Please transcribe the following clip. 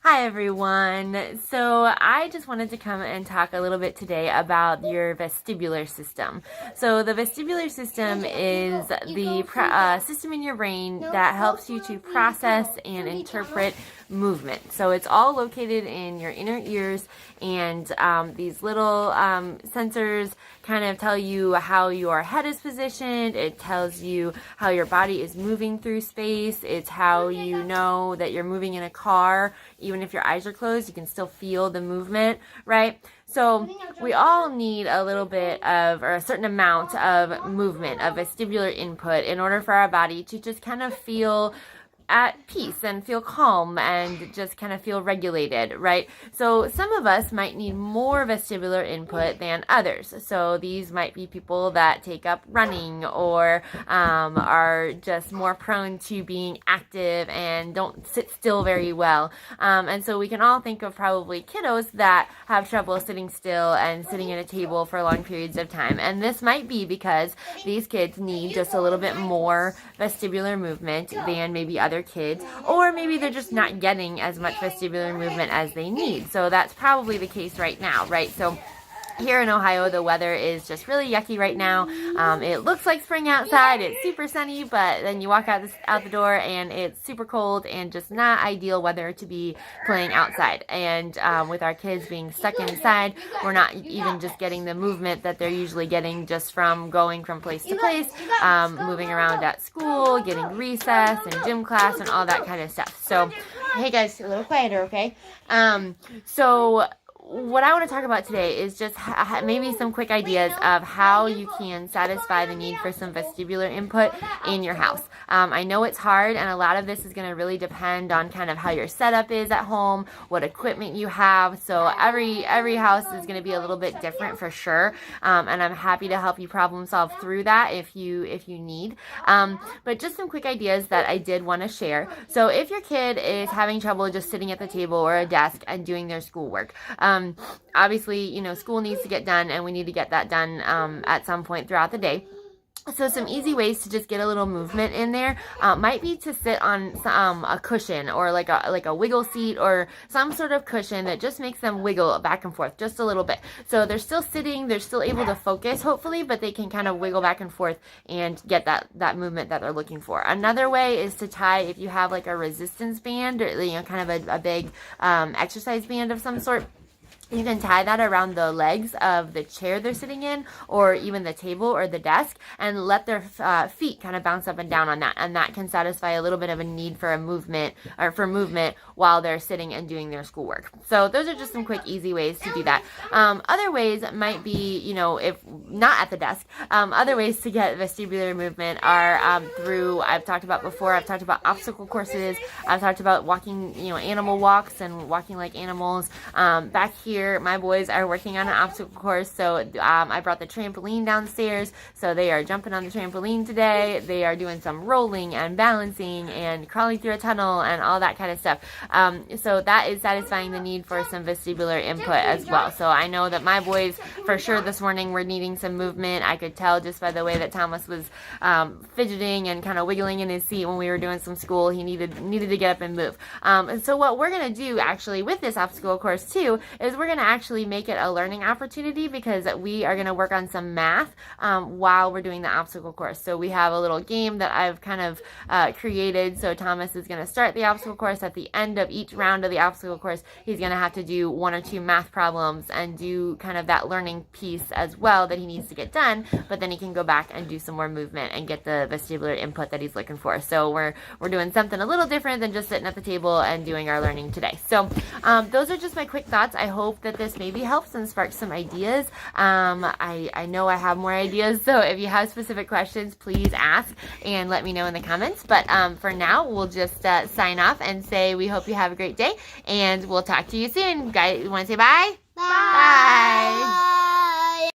Hi everyone. So I just wanted to come and talk a little bit today about your vestibular system. So the vestibular system is the system in your brain that helps you to process and interpret movement. So it's all located in your inner ears, and these little sensors kind of tell you how your head is positioned. It tells you how your body is moving through space. It's how you know that you're moving in a car. Even if your eyes are closed, you can still feel the movement, right? So we all need a little bit of, or a certain amount of movement, of vestibular input in order for our body to just kind of feel at peace and feel calm and just kind of feel regulated, right? So some of us might need more vestibular input than others. So these might be people that take up running or are just more prone to being active and don't sit still very well. And so we can all think of probably kiddos that have trouble sitting still and sitting at a table for long periods of time. And this might be because these kids need just a little bit more vestibular movement than maybe other kids, or maybe they're just not getting as much vestibular movement as they need. So that's probably the case right now, right? So here in Ohio, the weather is just really yucky right now. It looks like spring outside. It's super sunny, but then you walk out the door and it's super cold and just not ideal weather to be playing outside. And with our kids being stuck inside, we're not even just getting the movement that they're usually getting just from going from place to place, moving around at school, getting recess and gym class and all that kind of stuff. So, hey guys, a little quieter, okay? So what I want to talk about today is just maybe some quick ideas of how you can satisfy the need for some vestibular input in your house. I know it's hard, and a lot of this is going to really depend on kind of how your setup is at home, what equipment you have. So every house is going to be a little bit different for sure, and I'm happy to help you problem solve through that if you need. But just some quick ideas that I did want to share. So if your kid is having trouble just sitting at the table or a desk and doing their schoolwork, obviously, school needs to get done, and we need to get that done at some point throughout the day. So some easy ways to just get a little movement in there might be to sit on a cushion, or like a wiggle seat, or some sort of cushion that just makes them wiggle back and forth just a little bit. So they're still sitting, they're still able to focus hopefully, but they can kind of wiggle back and forth and get that movement that they're looking for. Another way is to tie, if you have like a resistance band, or kind of a big exercise band of some sort. You can tie that around the legs of the chair they're sitting in, or even the table or the desk, and let their feet kind of bounce up and down on that. And that can satisfy a little bit of a need for movement while they're sitting and doing their schoolwork. So those are just some quick, easy ways to do that. Other ways might be, if not at the desk, other ways to get vestibular movement are through, I've talked about obstacle courses. I've talked about walking, animal walks and walking like animals. Back here, my boys are working on an obstacle course, so I brought the trampoline downstairs, so they are jumping on the trampoline today. They are doing some rolling and balancing and crawling through a tunnel and all that kind of stuff. So that is satisfying the need for some vestibular input as well. So I know that my boys, for sure, this morning were needing some movement. I could tell just by the way that Thomas was fidgeting and kind of wiggling in his seat when we were doing some school. He needed to get up and move. And so what we're going to do actually with this obstacle course too is we're going to actually make it a learning opportunity, because we are going to work on some math while we're doing the obstacle course. So we have a little game that I've kind of created. So Thomas is going to start the obstacle course. At the end of each round of the obstacle course, he's going to have to do 1 or 2 math problems and do kind of that learning piece as well that he needs to get done, but then he can go back and do some more movement and get the vestibular input that he's looking for. So we're doing something a little different than just sitting at the table and doing our learning today. So those are just my quick thoughts. I hope that this maybe helps and sparks some ideas. I know I have more ideas, so if you have specific questions, please ask and let me know in the comments. But for now, we'll just sign off and say we hope you have a great day, and we'll talk to you soon. Guys, you want to say bye? Bye. Bye.